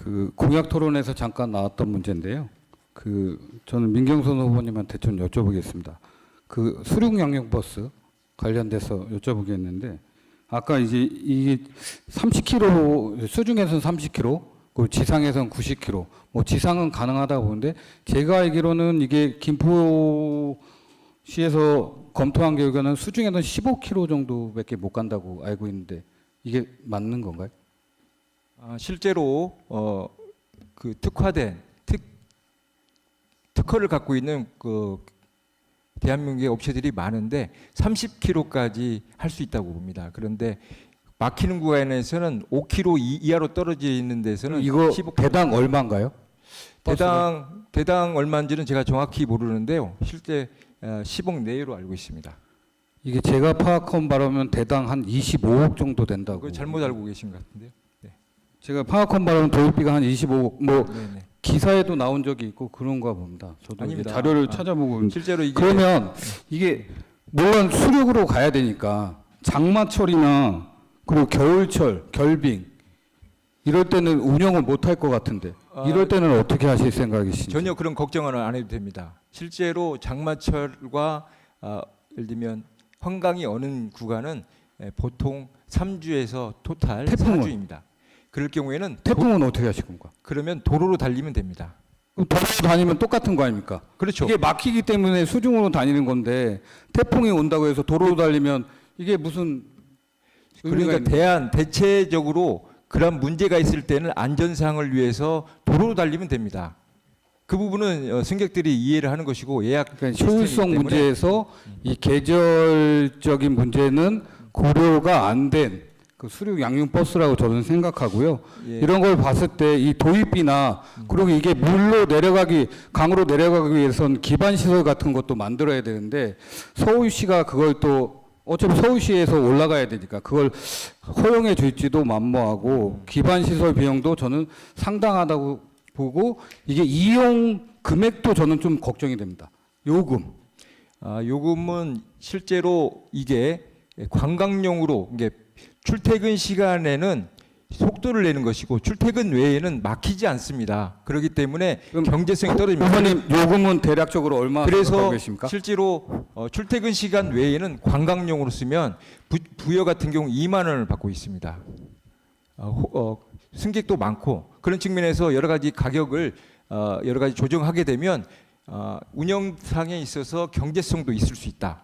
그 공약 토론에서 잠깐 나왔던 문제인데요. 저는 민경선 후보님한테 좀 여쭤보겠습니다. 그 수륙 양용버스 관련돼서 여쭤보겠는데, 아까 이제 이게 30km, 수중에서는 30km, 그 지상에서는 90km, 뭐 지상은 가능하다고 보는데, 제가 알기로는 이게 김포시에서 검토한 결과는 수중에는 15km 정도밖에 못 간다고 알고 있는데, 이게 맞는 건가요? 실제로 그 특화된 특허를 갖고 있는 그 대한민국의 업체들이 많은데 30km까지 할 수 있다고 봅니다. 그런데 막히는 구간에서는 5km 이하로 떨어져 있는 데서는 이거 15km. 대당 얼마인가요? 대당 얼마인지는 제가 정확히 모르는데요. 실제 10억 내외로 알고 있습니다. 이게 제가 파악한 바로면 대당 한 25억 정도 된다고. 그거 잘못 알고 계신 것 같은데요. 네. 제가 파악한 바로는 도입비가 한 25억, 뭐 네네. 기사에도 나온 적이 있고 그런가 봅니다. 저도 이게 아닙니다. 자료를 찾아보고 있는데. 실제로 이게 그러면 이게 물론 수륙으로 가야 되니까 장마철이나 그리고 겨울철, 결빙 이럴 때는 운영을 못 할 것 같은데, 이럴 때는 어떻게 하실 생각이신지? 전혀 그런 걱정은 안 해도 됩니다. 실제로 장마철과 예를 들면 한강이 어는 구간은 보통 3주에서 토탈 태풍은? 4주입니다. 그럴 경우에는 태풍은 어떻게 하실 건가? 그러면 도로로 달리면 됩니다. 그럼 도로로 다니면 똑같은 거 아닙니까? 그렇죠. 이게 막히기 때문에 수중으로 다니는 건데, 태풍이 온다고 해서 도로로 달리면 이게 무슨 의미가 그러니까 대체적으로 그런 문제가 있을 때는 안전상을 위해서 도로로 달리면 됩니다. 그 부분은 승객들이 이해를 하는 것이고 예약 그러니까 효율성 문제에서 이 계절적인 문제는 고려가 안 된 그 수륙 양용 버스라고 저는 생각하고요. 예. 이런 걸 봤을 때 이 도입비나 그리고 이게 물로 내려가기, 강으로 내려가기 위해선 기반 시설 같은 것도 만들어야 되는데, 서울시가 그걸 또 어차피 서울시에서 올라가야 되니까 그걸 허용해 줄지도 만무하고, 기반 시설 비용도 저는 상당하다고 보고, 이게 이용 금액도 저는 좀 걱정이 됩니다. 요금. 요금은 실제로 이게 관광용으로 이게 출퇴근 시간에는 속도를 내는 것이고 출퇴근 외에는 막히지 않습니다. 그렇기 때문에 경제성이 떨어집니다. 후보님, 요금은 대략적으로 얼마 생각하고 그래서 계십니까? 실제로 출퇴근 시간 외에는 관광용으로 쓰면 부여 같은 경우 2만 원을 받고 있습니다. 승객도 많고 그런 측면에서 여러 가지 가격을 여러 가지 조정하게 되면 운영상에 있어서 경제성도 있을 수 있다.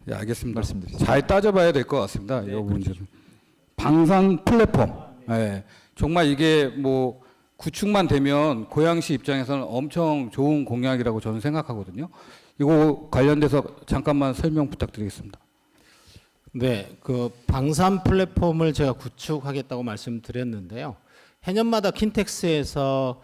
네, 알겠습니다. 말씀드리겠습니다. 잘 따져봐야 될 것 같습니다. 네, 이 문제는. 방산 플랫폼. 네, 정말 이게 뭐 구축만 되면 고양시 입장에서는 엄청 좋은 공약이라고 저는 생각하거든요. 이거 관련돼서 잠깐만 설명 부탁드리겠습니다. 네, 그 방산 플랫폼을 제가 구축하겠다고 말씀드렸는데요. 해년마다 킨텍스에서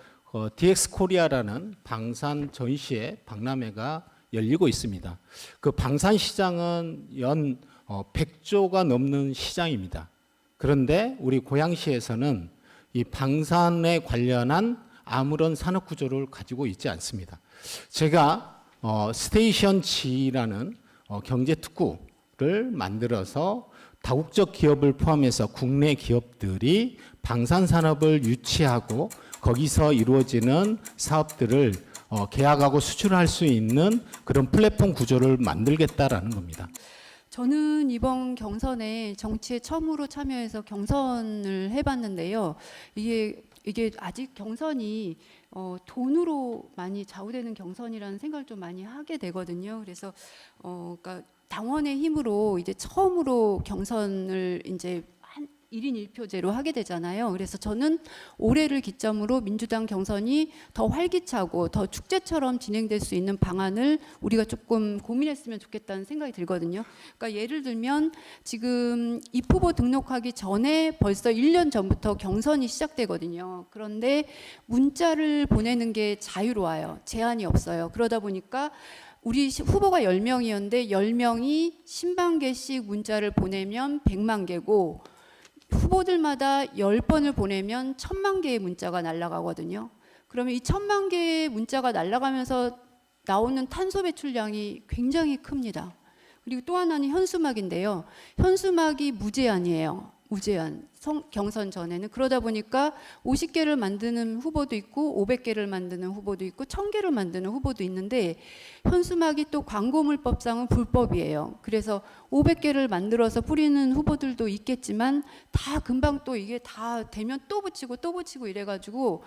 DX 코리아라는 방산 전시회 박람회가 열리고 있습니다. 그 방산 시장은 연 100조가 넘는 시장입니다. 그런데 우리 고양시에서는 이 방산에 관련한 아무런 산업 구조를 가지고 있지 않습니다. 제가 스테이션 G라는 경제 특구를 만들어서 다국적 기업을 포함해서 국내 기업들이 방산 산업을 유치하고 거기서 이루어지는 사업들을 계약하고 수출할 수 있는 그런 플랫폼 구조를 만들겠다라는 겁니다. 저는 이번 경선에 정치에 처음으로 참여해서 경선을 해봤는데요. 이게 아직 경선이 돈으로 많이 좌우되는 경선이라는 생각을 좀 많이 하게 되거든요. 그래서 그러니까 당원의 힘으로 이제 처음으로 경선을 이제 1인 1표제로 하게 되잖아요. 그래서 저는 올해를 기점으로 민주당 경선이 더 활기차고 더 축제처럼 진행될 수 있는 방안을 우리가 조금 고민했으면 좋겠다는 생각이 들거든요. 그러니까 예를 들면 지금 입후보 등록하기 전에 벌써 1년 전부터 경선이 시작되거든요. 그런데 문자를 보내는 게 자유로워요. 제한이 없어요. 그러다 보니까 우리 후보가 10명이었는데 10명이 10만 개씩 문자를 보내면 100만 개고, 후보들마다 10번을 보내면 1000만 개의 문자가 날아가거든요. 그러면 이 1000만 개의 문자가 날아가면서 나오는 탄소 배출량이 굉장히 큽니다. 그리고 또 하나는 현수막인데요. 현수막이 무제한이에요. 우제한 경선 전에는. 그러다 보니까 50개를 만드는 후보도 있고 500개를 만드는 후보도 있고 1000개를 만드는 후보도 있는데 현수막이 또 광고물법상은 불법이에요. 그래서 500개를 만들어서 뿌리는 후보들도 있겠지만 다 금방 또 이게 다 되면 또 붙이고 이래가지고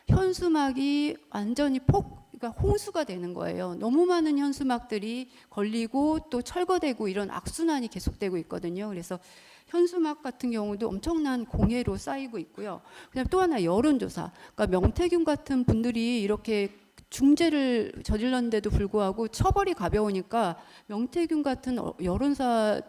현수막이 완전히 그러니까 홍수가 되는 거예요. 너무 많은 현수막들이 걸리고 또 철거되고 이런 악순환이 계속되고 있거든요. 그래서 현수막 같은 경우도 엄청난 공해로 쌓이고 있고요. 그다음 또 하나 여론조사. 그러니까 명태균 같은 분들이 이렇게 중죄를 저질렀는데도 불구하고 처벌이 가벼우니까 명태균 같은 여론조사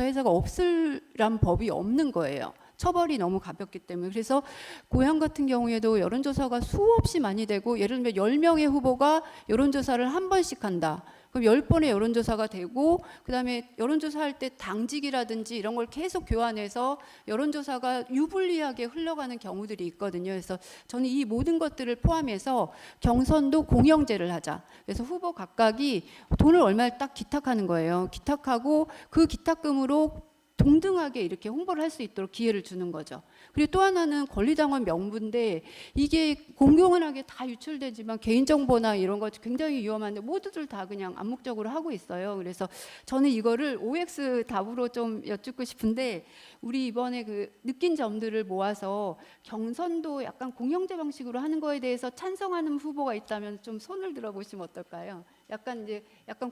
회사가 없으란 법이 없는 거예요. 처벌이 너무 가볍기 때문에. 그래서 고향 같은 경우에도 여론조사가 수없이 많이 되고, 예를 들면 10명의 후보가 여론조사를 한 번씩 한다. 그럼 10번의 여론조사가 되고, 그다음에 여론조사할 때 당직이라든지 이런 걸 계속 교환해서 여론조사가 유불리하게 흘러가는 경우들이 있거든요. 그래서 저는 이 모든 것들을 포함해서 경선도 공영제를 하자. 그래서 후보 각각이 돈을 얼마를 딱 기탁하는 거예요. 기탁하고 그 기탁금으로 동등하게 이렇게 홍보를 할 수 있도록 기회를 주는 거죠. 그리고 또 하나는 권리당원 명부인데 이게 공공연하게 다 유출되지만 개인정보나 이런 거 굉장히 위험한데 모두들 다 그냥 암묵적으로 하고 있어요. 그래서 저는 이거를 OX 답으로 좀 여쭙고 싶은데, 우리 이번에 그 느낀 점들을 모아서 경선도 약간 공영제 방식으로 하는 거에 대해서 찬성하는 후보가 있다면 좀 손을 들어보시면 어떨까요? 약간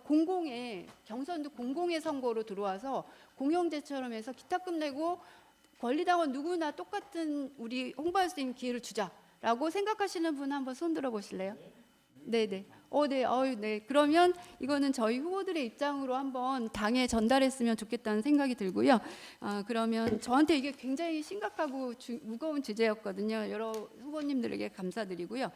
공공의 경선도 공공의 선거로 들어와서 공영제처럼 해서 기탁금 내고 권리당원 누구나 똑같은 우리 홍보할 수 있는 기회를 주자라고 생각하시는 분 한번 손 들어보실래요? 네네. 네. 그러면 이거는 저희 후보들의 입장으로 한번 당에 전달했으면 좋겠다는 생각이 들고요. 그러면 저한테 이게 굉장히 심각하고 무거운 주제였거든요. 여러 후보님들에게 감사드리고요.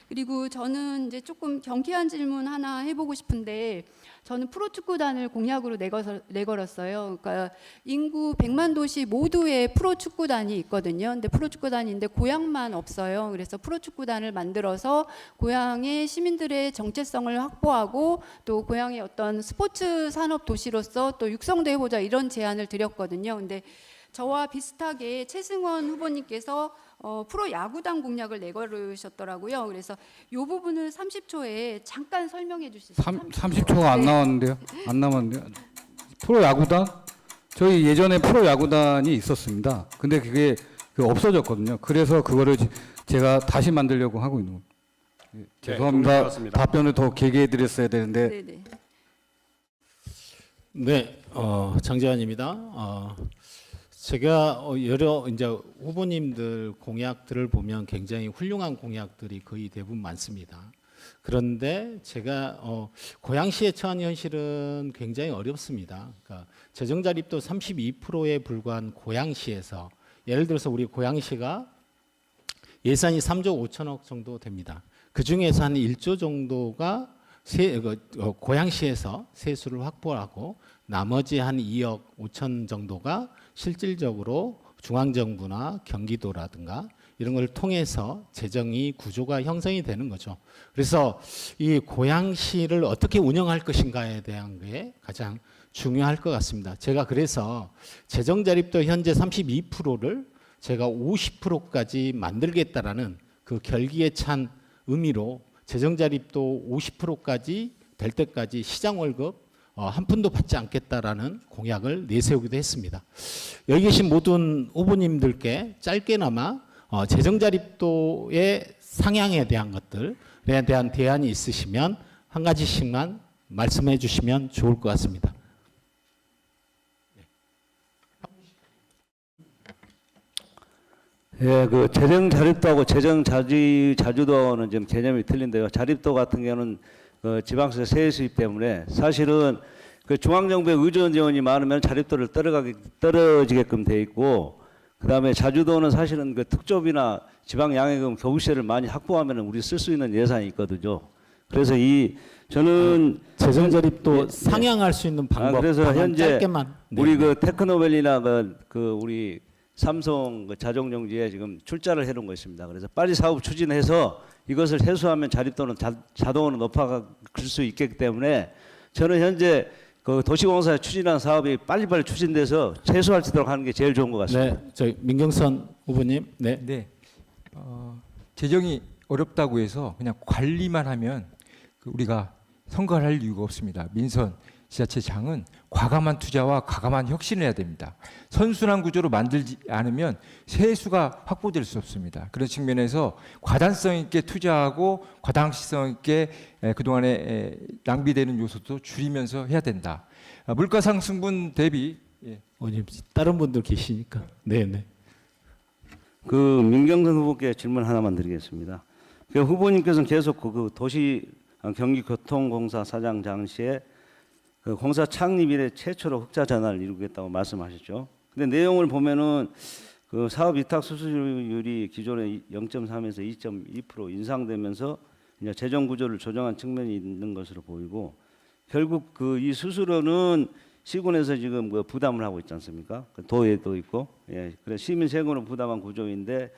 그리고 저는 이제 조금 경쾌한 질문 하나 해보고 싶은데, 저는 프로축구단을 공약으로 내걸었어요. 그러니까 인구 100만 도시 모두에 프로축구단이 있거든요. 근데 프로축구단인데 고향만 없어요. 그래서 프로축구단을 만들어서 고향의 시민들의 정체성을 확보하고 또 고향의 어떤 스포츠 산업 도시로서 또 육성도 해보자, 이런 제안을 드렸거든요. 근데 저와 비슷하게 최승원 후보님께서 프로 야구단 공약을 내걸으셨더라고요. 그래서 이 부분을 30초에 잠깐 설명해 주실 수 있어요? 30초가 안 나왔는데요. 안 남았는데요. 프로 야구단? 저희 예전에 프로 야구단이 있었습니다. 근데 그게 없어졌거든요. 그래서 그거를 제가 다시 만들려고 하고 있는 겁니다. 죄송합니다. 답변을 더 길게 해드렸어야 되는데. 네네. 네, 장재환입니다. 제가 여러 이제 후보님들 공약들을 보면 굉장히 훌륭한 공약들이 거의 대부분 많습니다. 그런데 제가 고양시에 처한 현실은 굉장히 어렵습니다. 그러니까 재정 자립도 32%에 불과한 고양시에서, 예를 들어서 우리 고양시가 예산이 3조 5천억 정도 됩니다. 그 중에서 한 1조 정도가 고양시에서 세수를 확보하고 나머지 한 2억 5천 정도가 실질적으로 중앙정부나 경기도라든가 이런 걸 통해서 재정이 구조가 형성이 되는 거죠. 그래서 이 고양시를 어떻게 운영할 것인가에 대한 게 가장 중요할 것 같습니다. 제가 그래서 재정 자립도 현재 32%를 제가 50%까지 만들겠다라는 그 결기에 찬 의미로 재정 자립도 50%까지 될 때까지 시장 월급 한 푼도 받지 않겠다라는 공약을 내세우기도 했습니다. 여기 계신 모든 후보님들께 짧게나마 재정 자립도의 상향에 대한 것들에 대한 대안이 있으시면 한 가지씩만 말씀해 주시면 좋을 것 같습니다. 예, 그 재정 자립도하고 재정 자주도는 좀 개념이 틀린데요. 자립도 같은 경우는 지방세 세수입 때문에 사실은 그 중앙정부의 의존 지원이 많으면 자립도를 떨어지게끔 돼 있고, 그다음에 자주도는 사실은 그 특조비나 지방 양해금 교부세를 많이 확보하면 우리 쓸 수 있는 예산이 있거든요. 그래서 저는 재정 자립도 상향할 수 있는 방법. 그래서 현재 짧게만. 우리 그 테크노밸리나 그 우리 삼성 그 자동용지에 지금 출자를 해놓은 것입니다. 그래서 빨리 사업 추진해서 이것을 해소하면 자립도는 자동으로 높아갈 수 있기 때문에 저는 현재 그 도시공사 추진한 사업이 빨리빨리 추진돼서 최소화할 수 있도록 하는 게 제일 좋은 것 같습니다. 네, 저희 민경선 후보님. 네. 네. 재정이 어렵다고 해서 그냥 관리만 하면 우리가 성과를 할 이유가 없습니다. 민선 지자체장은 과감한 투자와 과감한 혁신을 해야 됩니다. 선순환 구조로 만들지 않으면 세수가 확보될 수 없습니다. 그런 측면에서 과단성 있게 투자하고 과당시성 있게 그동안에 낭비되는 요소도 줄이면서 해야 된다. 물가 상승분 대비 다른 분들 계시니까. 네, 네. 그 민경선 후보께 질문 하나만 드리겠습니다. 그 후보님께서는 계속 그 도시 경기교통공사 사장 당시에 그 공사 창립 이래 최초로 흑자 전환을 이루겠다고 말씀하셨죠. 근데 내용을 보면은 그 사업 위탁 수수료율이 기존의 0.3에서 2.2% 인상되면서 이제 재정 구조를 조정한 측면이 있는 것으로 보이고 결국 그 이 수수료는 시군에서 지금 그 부담을 하고 있지 않습니까? 그 도에도 있고, 예, 그래서 시민 세금으로 부담한 구조인데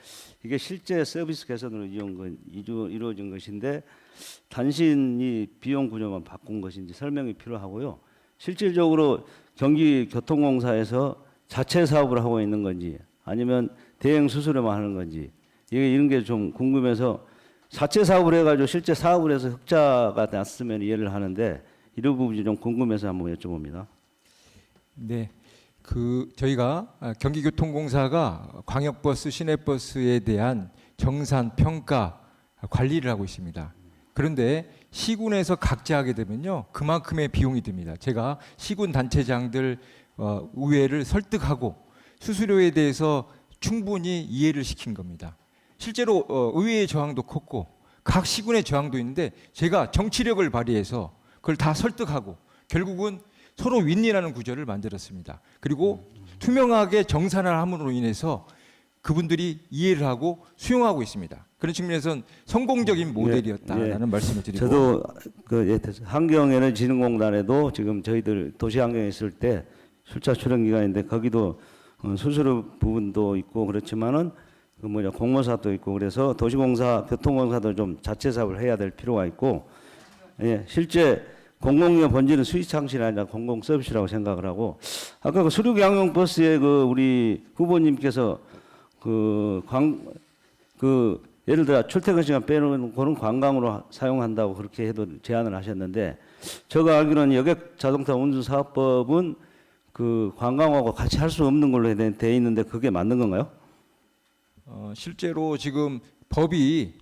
이게 실제 서비스 개선으로 이루어진 것인데 단순히 비용 구조만 바꾼 것인지 설명이 필요하고요. 실질적으로 경기교통공사에서 자체 사업을 하고 있는 건지 아니면 대행 수수료만 하는 건지 이런 게 좀 궁금해서 자체 사업을 해가지고 실제 사업을 해서 흑자가 났으면 이해를 하는데 이런 부분이 좀 궁금해서 한번 여쭤봅니다. 네, 저희가 경기교통공사가 광역버스, 시내버스에 대한 정산, 평가, 관리를 하고 있습니다. 그런데 시군에서 각자하게 되면요, 그만큼의 비용이 듭니다. 제가 시군 단체장들 의회를 설득하고 수수료에 대해서 충분히 이해를 시킨 겁니다. 실제로 의회의 저항도 컸고 각 시군의 저항도 있는데 제가 정치력을 발휘해서 그걸 다 설득하고 결국은 서로 윈윈하는 구조를 만들었습니다. 그리고 투명하게 정산을 함으로 인해서 그분들이 이해를 하고 수용하고 있습니다. 그런 측면에서는 성공적인 모델이었다라는 말씀을 드리고 저도 그 환경에너지진흥공단에도 지금 저희들 도시환경에 있을 때 출자 출연 기간인데 거기도 수수료 부분도 있고 그렇지만은 그 공모사도 있고 그래서 도시공사, 교통공사도 좀 자체 사업을 해야 될 필요가 있고, 예, 실제 공공기업 본질은 수익 창출이 아니라 공공 서비스라고 생각을 하고 아까 그 수륙양용 버스에 그 우리 후보님께서 예를 들어 출퇴근 시간 빼놓고는 관광으로 사용한다고 그렇게 해도 제안을 하셨는데 제가 알기로는 여객 자동차 운수 사업법은 그 관광하고 같이 할 수 없는 걸로 돼 있는데 그게 맞는 건가요? 실제로 지금 법이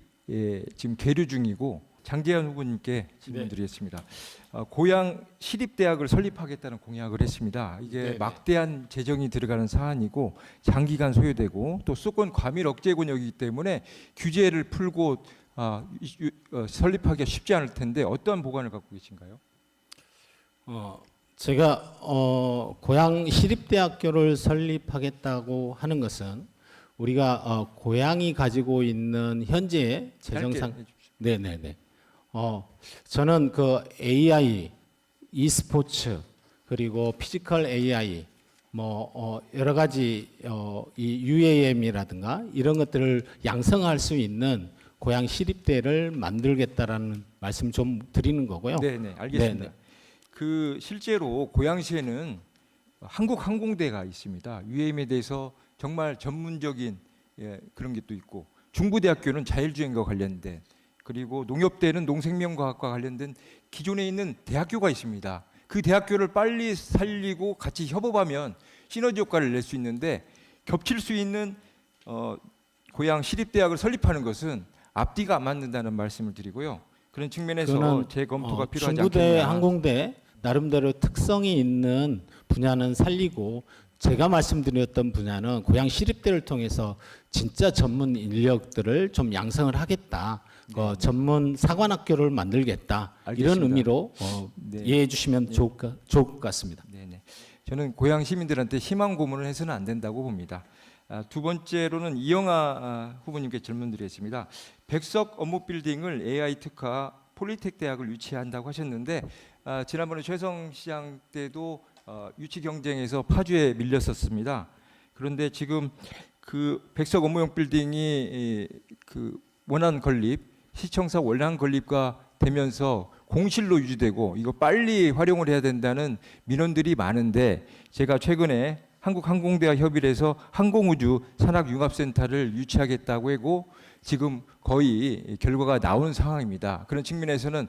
지금 계류 중이고 장재현 후보님께 질문드리겠습니다. 고양 시립대학을 설립하겠다는 공약을 했습니다. 이게 막대한 재정이 들어가는 사안이고 장기간 소요되고 또 수도권 과밀 억제 권역이기 때문에 규제를 풀고 설립하기가 쉽지 않을 텐데 어떠한 보관을 갖고 계신가요? 제가 고양 시립대학교를 설립하겠다고 하는 것은 우리가 고양이 가지고 있는 현재 재정상 네네네. 저는 그 AI, e스포츠 그리고 피지컬 AI 여러 가지 이 UAM이라든가 이런 것들을 양성할 수 있는 고양 시립대를 만들겠다라는 말씀 좀 드리는 거고요. 네, 알겠습니다. 네네. 그 실제로 고양시에는 한국항공대가 있습니다. UAM에 대해서 정말 전문적인 그런 게 또 있고 중부대학교는 자율주행과 관련된 그리고 농협대는 농생명과학과 관련된 기존에 있는 대학교가 있습니다. 그 대학교를 빨리 살리고 같이 협업하면 시너지 효과를 낼 수 있는데 겹칠 수 있는 고양 시립대학을 설립하는 것은 앞뒤가 안 맞는다는 말씀을 드리고요. 그런 측면에서 재검토가 필요하지 않겠냐. 중부대, 항공대 나름대로 특성이 있는 분야는 살리고 제가 말씀드렸던 분야는 고양 시립대를 통해서 진짜 전문 인력들을 좀 양성을 하겠다. 전문 사관학교를 만들겠다. 알겠습니다. 이런 의미로 이해해 주시면 좋을 것 같습니다. 네네. 저는 고양 시민들한테 희망 고문을 해서는 안 된다고 봅니다. 두 번째로는 이영하 후보님께 질문드리겠습니다. 백석 업무빌딩을 AI 특화 폴리텍 대학을 유치한다고 하셨는데 지난번에 최성 시장 때도 유치 경쟁에서 파주에 밀렸었습니다. 그런데 지금 그 백석 업무용 빌딩이 그 원안 건립, 시청사 원안 건립과 되면서 공실로 유지되고 이거 빨리 활용을 해야 된다는 민원들이 많은데 제가 최근에 한국항공대와 협의를 해서 항공우주 산학융합센터를 유치하겠다고 하고 지금 거의 결과가 나온 상황입니다. 그런 측면에서는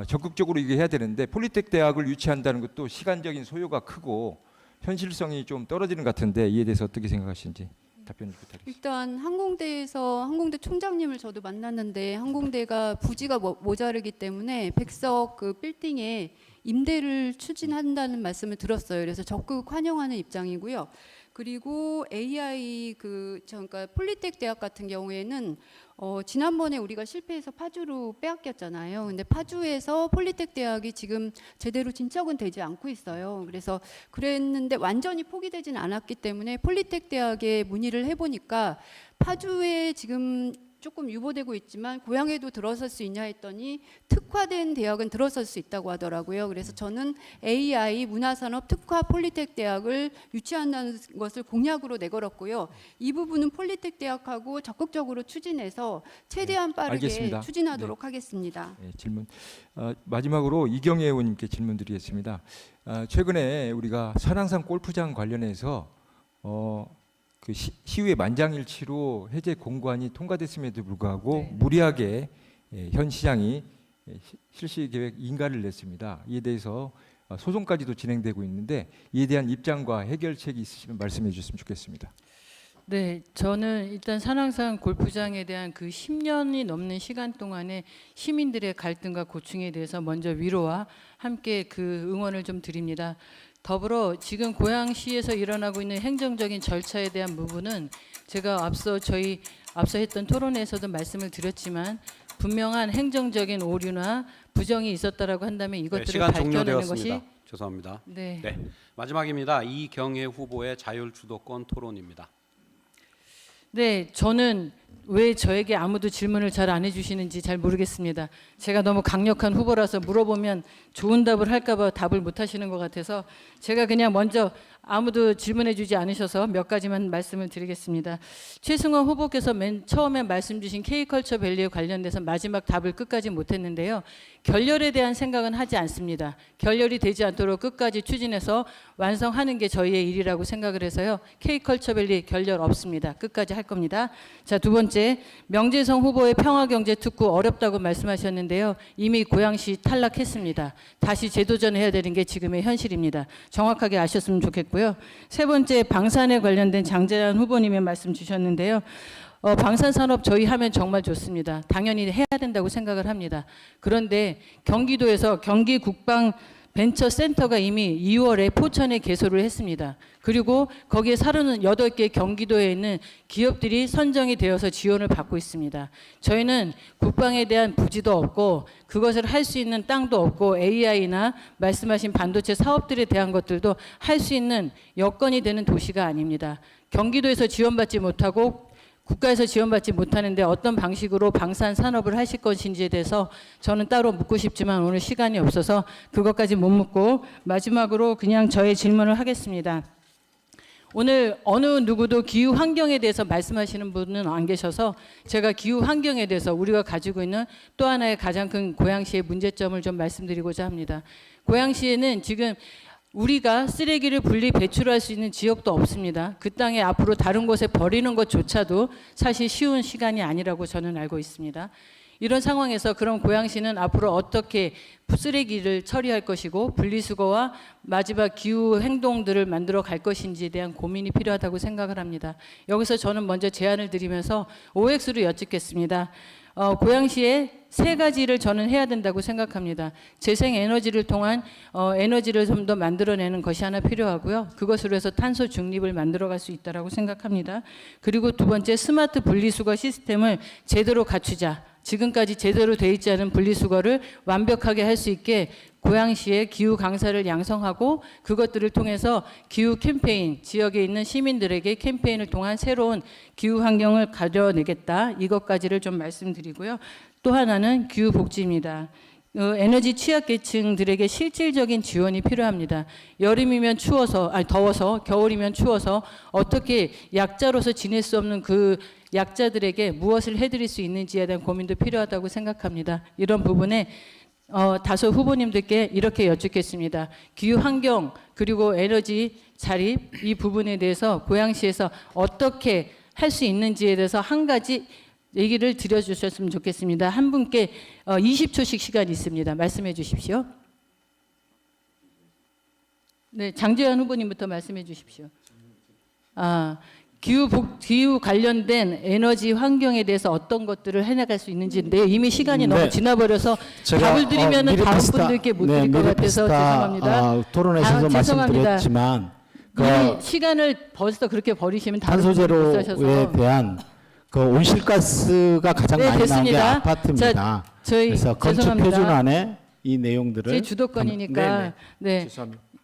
적극적으로 이게 해야 되는데 폴리텍 대학을 유치한다는 것도 시간적인 소요가 크고 현실성이 좀 떨어지는 것 같은데 이에 대해서 어떻게 생각하시는지 답변을 부탁드립니다. 일단 항공대에서 항공대 총장님을 저도 만났는데 항공대가 부지가 모자르기 때문에 백석 그 빌딩에 임대를 추진한다는 말씀을 들었어요. 그래서 적극 환영하는 입장이고요. 그리고 AI 그러니까 폴리텍 대학 같은 경우에는 지난번에 우리가 실패해서 파주로 빼앗겼잖아요. 근데 파주에서 폴리텍 대학이 지금 제대로 진척은 되지 않고 있어요. 그래서 그랬는데 완전히 포기되지는 않았기 때문에 폴리텍 대학에 문의를 해보니까 파주에 지금 조금 유보되고 있지만 고향에도 들어설 수 있냐 했더니 특화된 대학은 들어설 수 있다고 하더라고요. 그래서 저는 AI 문화산업 특화 폴리텍 대학을 유치한다는 것을 공약으로 내걸었고요. 이 부분은 폴리텍 대학하고 적극적으로 추진해서 최대한 빠르게 알겠습니다. 추진하도록 하겠습니다. 네, 질문 마지막으로 이경혜 의원님께 질문드리겠습니다. 최근에 우리가 산왕산 골프장 관련해서 그 시의회 만장일치로 해제 공고안이 통과됐음에도 불구하고 네. 무리하게 현 시장이 실시 계획 인가를 냈습니다. 이에 대해서 소송까지도 진행되고 있는데 이에 대한 입장과 해결책이 있으시면 말씀해 주셨으면 좋겠습니다. 네, 저는 일단 산왕산 골프장에 대한 그 10년이 넘는 시간 동안에 시민들의 갈등과 고충에 대해서 먼저 위로와 함께 그 응원을 좀 드립니다. 더불어 지금 고양시에서 일어나고 있는 행정적인 절차에 대한 부분은 제가 앞서 했던 토론회에서도 말씀을 드렸지만 분명한 행정적인 오류나 부정이 있었다라고 한다면 이것들을 시간 밝혀내는 종료되었습니다. 것이 죄송합니다. 네. 네, 마지막입니다. 이경혜 후보의 자율주도권 토론입니다. 네, 저는 왜 저에게 아무도 질문을 잘 안 해주시는지 잘 모르겠습니다. 제가 너무 강력한 후보라서 물어보면 좋은 답을 할까봐 답을 못 하시는 것 같아서 제가 그냥 먼저 아무도 질문해주지 않으셔서 몇 가지만 말씀을 드리겠습니다. 최승원 후보께서 맨 처음에 말씀 주신 K컬처 밸리에 관련돼서 마지막 답을 끝까지 못했는데요. 결렬에 대한 생각은 하지 않습니다. 결렬이 되지 않도록 끝까지 추진해서 완성하는 게 저희의 일이라고 생각을 해서요. K컬처 밸리 결렬 없습니다. 끝까지 할 겁니다. 자, 두 번째, 명재성 후보의 평화경제특구 어렵다고 말씀하셨는데요. 이미 고양시 탈락했습니다. 다시 재도전해야 되는 게 지금의 현실입니다. 정확하게 아셨으면 좋겠고요. 세 번째, 방산에 관련된 장재환 후보님의 말씀 주셨는데요. 방산산업 저희 하면 정말 좋습니다. 당연히 해야 된다고 생각을 합니다. 그런데 경기도에서 경기국방벤처센터가 이미 2월에 포천에 개소를 했습니다. 그리고 거기에 38개 경기도에 있는 기업들이 선정이 되어서 지원을 받고 있습니다. 저희는 국방에 대한 부지도 없고 그것을 할 수 있는 땅도 없고 AI나 말씀하신 반도체 사업들에 대한 것들도 할 수 있는 여건이 되는 도시가 아닙니다. 경기도에서 지원받지 못하고 국가에서 지원받지 못하는데 어떤 방식으로 방산 산업을 하실 것인지에 대해서 저는 따로 묻고 싶지만 오늘 시간이 없어서 그것까지 못 묻고 마지막으로 그냥 저의 질문을 하겠습니다. 오늘 어느 누구도 기후 환경에 대해서 말씀하시는 분은 안 계셔서 제가 기후 환경에 대해서 우리가 가지고 있는 또 하나의 가장 큰 고양시의 문제점을 좀 말씀드리고자 합니다. 고양시에는 지금 우리가 쓰레기를 분리 배출할 수 있는 지역도 없습니다. 그 땅에 앞으로 다른 곳에 버리는 것조차도 사실 쉬운 시간이 아니라고 저는 알고 있습니다. 이런 상황에서 그럼 고양시는 앞으로 어떻게 쓰레기를 처리할 것이고 분리수거와 마지막 기후 행동들을 만들어 갈 것인지에 대한 고민이 필요하다고 생각을 합니다. 여기서 저는 먼저 제안을 드리면서 OX로 여쭙겠습니다. 고양시에 세 가지를 저는 해야 된다고 생각합니다. 재생에너지를 통한 에너지를 좀 더 만들어내는 것이 하나 필요하고요. 그것으로 해서 탄소 중립을 만들어갈 수 있다고 생각합니다. 그리고 두 번째, 스마트 분리수거 시스템을 제대로 갖추자. 지금까지 제대로 돼 있지 않은 분리수거를 완벽하게 할 수 있게 고양시의 기후 강사를 양성하고 그것들을 통해서 기후 캠페인, 지역에 있는 시민들에게 캠페인을 통한 새로운 기후 환경을 가져내겠다. 이것까지를 좀 말씀드리고요. 또 하나는 기후 복지입니다. 에너지 취약계층들에게 실질적인 지원이 필요합니다. 여름이면 더워서 겨울이면 추워서 어떻게 약자로서 지낼 수 없는 그 약자들에게 무엇을 해드릴 수 있는지에 대한 고민도 필요하다고 생각합니다. 이런 부분에 다소 후보님들께 이렇게 여쭙겠습니다. 기후 환경 그리고 에너지 자립 이 부분에 대해서 고양시에서 어떻게 할 수 있는지에 대해서 한 가지 얘기를 드려주셨으면 좋겠습니다. 한 분께 20초씩 시간이 있습니다. 말씀해 주십시오. 네, 장재현 후보님부터 말씀해 주십시오. 기후 관련된 에너지 환경에 대해서 어떤 것들을 해나갈 수 있는지인데 이미 시간이 너무 지나버려서 답을 드리면 다음 분들께 못 드릴 것 같아서 죄송합니다. 토론회에서도 죄송합니다. 말씀드렸지만 이미 시간을 벌써 그렇게 버리시면 다른 분들이 못 탄소제로에 사셔서. 대한 그 온실가스가 가장 네, 많이 나온 게 됐습니다. 아파트입니다. 자, 저희 그래서 건축 죄송합니다. 표준안에 이 내용들을 제 주도권이니까 네.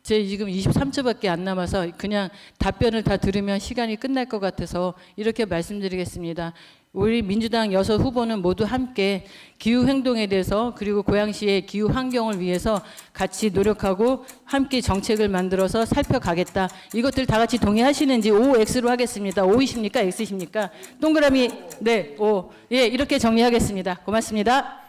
제 지금 23초밖에 안 남아서 그냥 답변을 다 들으면 시간이 끝날 것 같아서 이렇게 말씀드리겠습니다. 우리 민주당 6 후보는 모두 함께 기후 행동에 대해서 그리고 고양시의 기후 환경을 위해서 같이 노력하고 함께 정책을 만들어서 살펴가겠다. 이것들 다 같이 동의하시는지 OX로 하겠습니다. O이십니까? X십니까? 동그라미 네, O. 예, 이렇게 정리하겠습니다. 고맙습니다.